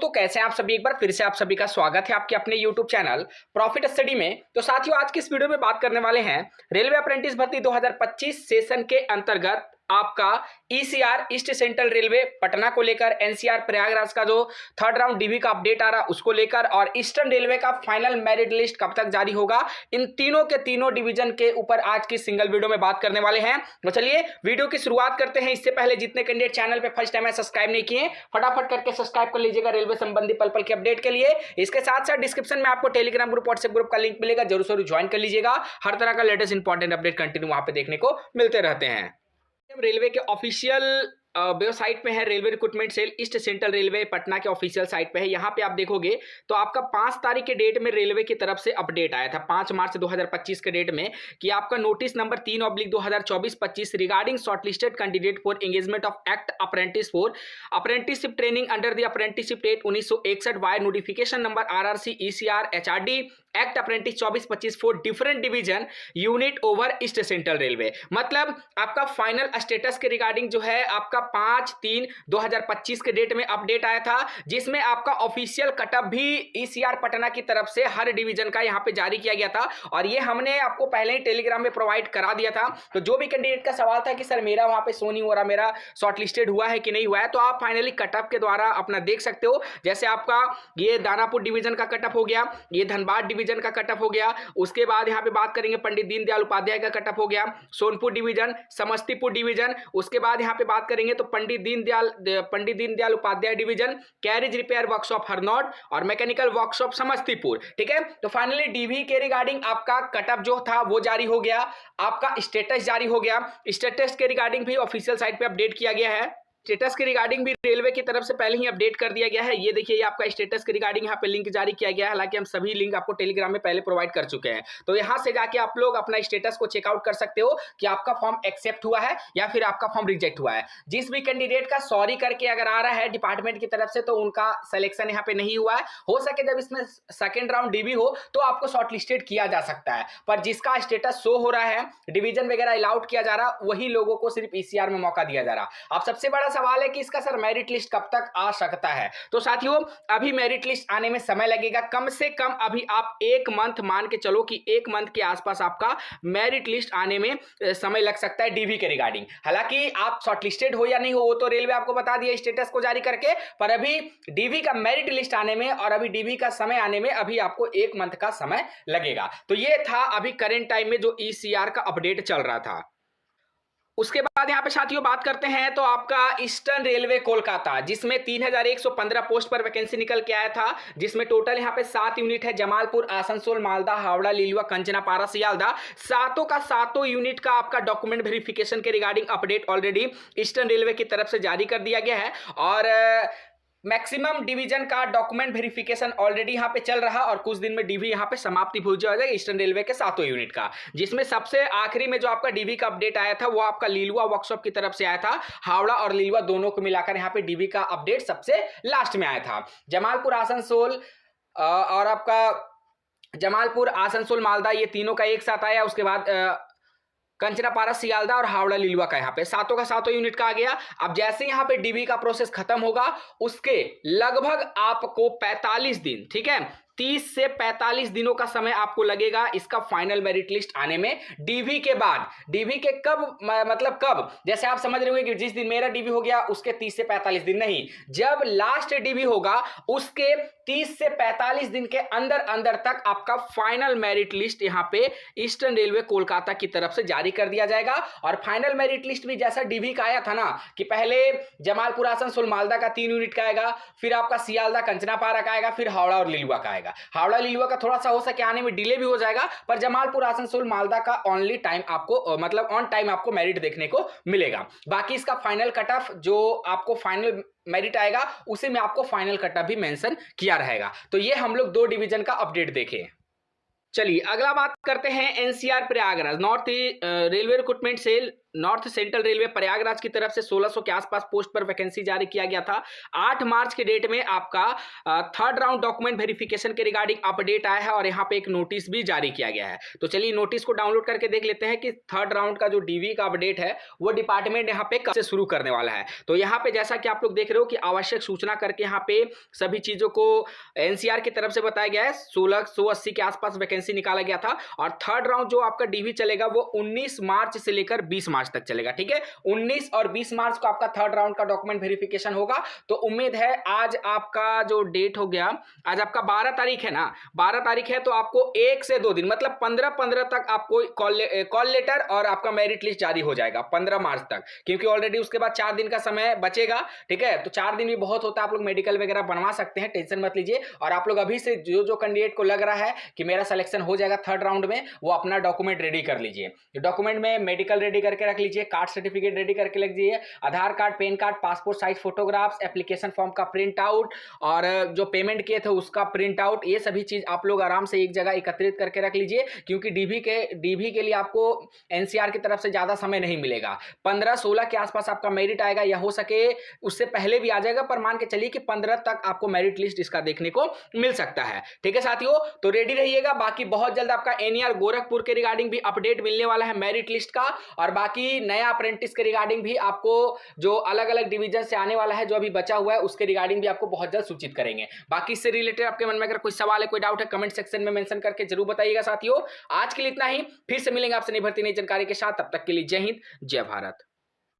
दोस्तों, कैसे हैं आप सभी। एक बार फिर से आप सभी का स्वागत है आपके अपने YouTube चैनल प्रॉफिट स्टडी में। तो साथियों, आज की इस वीडियो में बात करने वाले हैं रेलवे अप्रेंटिस भर्ती 2025 सेशन के अंतर्गत आपका ECR east Central railway Patna को लेकर, एनसीआर प्रयागराज का जो थर्ड राउंड डीवी का अपडेट आ रहा उसको लेकर, और ईस्टर्न रेलवे का फाइनल मेरिट लिस्ट कब तक जारी होगा, इन तीनों के तीनों डिवीजन के ऊपर आज की सिंगल वीडियो में बात करने वाले हैं। तो चलिए वीडियो की शुरुआत करते हैं। इससे पहले जितने कैंडिडेट चैनल पे फर्स्ट टाइम है सब्सक्राइब नहीं किए, फटाफट करके सब्सक्राइब कर लीजिएगा रेलवे संबंधी पल पल के अपडेट के लिए। इसके साथ साथ डिस्क्रिप्शन में आपको टेलीग्राम ग्रुप, व्हाट्सएप ग्रुप का लिंक मिलेगा, जरूर ज्वाइन कर लीजिएगा। हर तरह का लेटेस्ट इंपॉर्टेंट अपडेट कंटिन्यू वहां पे देखने को मिलते रहते हैं। रेलवे के ऑफिशियल वेबसाइट पे है, railway recruitment cell East Central railway Patna के ऑफिशियल साइट पे है। यहाँ पे आप देखोगे तो आपका 5 तारीख के डेट में रेलवे की तरफ से अपडेट आया था 5 मार्च 2025 के डेट में कि आपका notice number 3/2024-25 regarding shortlisted candidate for engagement of act apprentice for apprenticeship training under the apprenticeship act 1961 Y notification number RRC ECR HRD act apprentice 24-25 for different division unit over east Central railway. मतलब आपका final status के regarding जो है आपका 5/3/2025 के date में update आया था, जिसमें आपका ऑफिशियल कटअप भी ईसीआर पटना की तरफ से हर डिवीजन का यहां पे जारी किया गया था, और ये हमने आपको पहले ही टेलीग्राम में प्रोवाइड करा दिया था। तो जो भी कैंडिडेट का सवाल था कि सर मेरा वहां पे शो नहीं हो रहा, मेरा शॉर्टलिस्टेड हुआ है कि नहीं हुआ है, तो आप फाइनली कटअप के द्वारा अपना देख सकते हो। जैसे आपका ये दानापुर डिवीजन का कटअप हो गया, ये धनबाद डिवीजन का कटअप हो गया, उसके बाद यहां पे बात करेंगे पंडित दीनदयाल उपाध्याय का कटअप हो गया, सोनपुर डिवीजन, समस्तीपुर डिवीजन, उसके बाद यहां पे बात करेंगे तो Pandit Deendayal Upadhyay division, carriage repair workshop Harnaut और मैकेनिकल वर्कशॉप समस्तीपुर। ठीक है, तो फाइनली डीवी के रिगार्डिंग आपका कटअप जो था वो जारी हो गया, आपका स्टेटस जारी हो गया। स्टेटस के रिगार्डिंग भी ऑफिशियल साइट पे अपडेट किया गया है। स्टेटस के रिगार्डिंग भी रेलवे की तरफ से पहले ही अपडेट कर दिया गया है। ये देखिए, ये आपका स्टेटस के रिगार्डिंग यहाँ पे लिंक जारी किया गया है। हालांकि हम सभी लिंक आपको टेलीग्राम में पहले प्रोवाइड कर चुके हैं, तो यहाँ से जाके आप लोग अपना स्टेटस को चेकआउट कर सकते हो कि आपका फॉर्म एक्सेप्ट हुआ है या फिर आपका फॉर्म रिजेक्ट हुआ है। जिस भी कैंडिडेट का सॉरी करके अगर आ रहा है डिपार्टमेंट की तरफ से, तो उनका सिलेक्शन यहाँ पे नहीं हुआ है। हो सके जब इसमें सेकेंड राउंड डीवी हो तो आपको शॉर्टलिस्टेड किया जा सकता है, पर जिसका स्टेटस शो हो रहा है, डिवीजन वगैरह अलाउड किया जा रहा, वही लोगों को सिर्फ ईसीआर में मौका दिया जा रहा। अब सबसे बड़ा सवाल है कि इसका मेरिट लिस्ट कब तक आ सकता है। तो साथियों, अभी मेरिट लिस्ट आने में समय लगेगा, कम से कम अभी आप 1 मंथ मान के चलो कि 1 मंथ के आसपास आपका मेरिट लिस्ट आने में समय लग सकता है डीवी के रिगार्डिंग। हालांकि आप शॉर्टलिस्टेड हो या नहीं हो वो तो रेलवे आपको बता दिया स्टेटस को जारी करके, पर अभी डीवी का मेरिट लिस्ट आने में और अभी डीवी का समय आने में अभी आपको 1 मंथ का समय लगेगा। तो ये था अभी करंट टाइम में जो ईसीआर का अपडेट चल रहा था। उसके बाद यहां पे साथियों बात करते हैं तो आपका ईस्टर्न रेलवे कोलकाता, जिसमें 3115 पोस्ट पर वैकेंसी निकल के आया था, जिसमें टोटल यहां पे 7 यूनिट है। जमालपुर, आसनसोल, मालदा, हावड़ा, लिलुआ, कंचनापारा, सियालदा, सातों का सातों यूनिट का आपका डॉक्यूमेंट वेरिफिकेशन के regarding update already eastern railway की तरफ से जारी कर दिया गया है, और मैक्सिमम डिवीजन का डॉक्यूमेंट वेरिफिकेशन ऑलरेडी यहां पे चल रहा, और कुछ दिन में डीवी यहां पे समाप्ति हो जाएगा ईस्टर्न रेलवे के सातों यूनिट का। जिसमें सबसे आखिरी में जो आपका डीवी का अपडेट आया था वो आपका लिलुआ वर्कशॉप की तरफ से आया था। हावड़ा और लिलुआ दोनों को मिलाकर यहां पे डीवी का अपडेट सबसे लास्ट में आया था। जमालपुर, आसनसोल और आपका जमालपुर, आसनसोल, मालदा, ये तीनों का एक साथ आया। उसके बाद कंचनापारा, सियालदा और हावड़ा, लिलुआ का यहाँ पे सातों का सातों यूनिट का आ गया। अब जैसे यहाँ पे डीवी का प्रोसेस खत्म होगा, उसके लगभग आपको 45 दिन, ठीक है, 30 से 45 दिनों का समय आपको लगेगा इसका फाइनल मेरिट लिस्ट आने में। डीवी के बाद, डीवी के कब, मतलब कब, जैसे आप समझ रहे होंगे कि जिस दिन मेरा डीवी हो गया उसके 30 से 45 दिन नहीं, जब लास्ट डीवी होगा उसके 30 से 45 दिन के अंदर अंदर तक आपका फाइनल मेरिट लिस्ट यहाँ पे ईस्टर्न रेलवे कोलकाता की तरफ से जारी कर दिया जाएगा। और फाइनल मेरिट लिस्ट भी जैसा डीवी का आया था ना, कि पहले जमालपुर, आसनसोल, मालदा का 3 यूनिट का आएगा, फिर आपका सियालदा, कंचनापारा का आएगा, फिर हावड़ा और लिलुआ का आएगा। हावड़ा, लिलुआ का थोड़ा सा हो सके आने में डिले भी हो जाएगा, पर जमालपुर, आसनसोल, मालदा का ऑनली टाइम आपको, मतलब ऑन टाइम आपको मेरिट देखने को मिलेगा। बाकी इसका फाइनल कट ऑफ जो आपको फाइनल मेरिट आएगा उसे में आपको फाइनल कट ऑफ भी मेंशन किया रहेगा। तो ये हम लोग 2 डिवीजन का अपडेट देखें। चलिए अगला बात करते हैं NCR Prayagraj, North railway recruitment cell North Central railway Prayagraj की तरफ से 1600 के आसपास पोस्ट पर वैकेंसी जारी किया गया था। 8 मार्च के डेट में आपका थर्ड राउंड डॉक्यूमेंट वेरिफिकेशन के रिगार्डिंग अपडेट आया है और यहाँ पे एक नोटिस भी जारी किया गया है। तो चलिए नोटिस को डाउनलोड करके देख लेते हैं कि थर्ड राउंड का जो डीवी का अपडेट है वो डिपार्टमेंट यहाँ पे कब से शुरू करने वाला है। तो यहाँ पे जैसा कि आप लोग देख रहे हो कि आवश्यक सूचना करके यहाँ पे सभी चीजों को एनसीआर की तरफ से बताया गया है। 1680 के आसपास वैकेंसी निकाला गया था और थर्ड राउंड जो आपका डीवी चलेगा वो 19 मार्च से लेकर 20 मार्च तक चलेगा। ठीक है, 19 और 20 मार्च को आपका थर्ड राउंड का डॉक्यूमेंट वेरिफिकेशन होगा। तो उम्मीद है आज आपका जो डेट हो गया, आज आपका 12 तारीख है ना, 12 तारीख है तो आपको 1 से 2 दिन मतलब 15 तक आपको कॉल लेटर और आपका मेरिट लिस्ट जारी हो जाएगा 15 मार्च तक, क्योंकि ऑलरेडी उसके बाद 4 दिन का समय बचेगा। ठीक है, तो 4 दिन भी बहुत होता है, आप लोग मेडिकल वगैरह बनवा सकते हैं, टेंशन मत लीजिए। और आप लोग अभी से जो कैंडिडेट को लग रहा है कि मेरा सिलेक्शन हो जाएगा थर्ड राउंड में, वो अपना डॉक्यूमेंट रेडी कर लीजिए। डॉक्यूमेंट में मेडिकल रेडी करके रख लीजिए, कास्ट सर्टिफिकेट रेडी करके रख लीजिए, Aadhaar card, PAN card, passport size photographs, application form का प्रिंट आउट और जो पेमेंट किए थे उसका प्रिंट आउट, ये सभी चीज आप लोग आराम से एक जगह एकत्रित करके रख लीजिए, क्योंकि डीवी के लिए आपको एनसीआर की तरफ से ज्यादा समय नहीं मिलेगा। 15-16 के आसपास आपका मेरिट आएगा, या हो सके उससे पहले भी आ जाएगा, पर मान के चलिए कि 15 तक आपको मेरिट लिस्ट इसका देखने को मिल सकता है। ठीक है साथियों, तो रेडी रहिएगा। बाकी बहुत जल्द आपका एनईआर गोरखपुर के रिगार्डिंग भी अपडेट मिलने वाला है मेरिट लिस्ट का, और बाकी नया अप्रेंटिस के रिगार्डिंग भी आपको जो अलग अलग डिवीजन से आने वाला है, जो अभी बचा हुआ है, उसके रिगार्डिंग भी आपको बहुत जल्द सूचित करेंगे। बाकी इससे रिलेटेड आपके मन में अगर कोई सवाल है, कोई डाउट है, कमेंट सेक्शन में मेंशन करके जरूर बताइएगा साथियों। आज के लिए इतना ही, फिर से मिलेंगे आपसे नई भर्ती नई जानकारी के साथ। तब तक के लिए जय हिंद, जय भारत।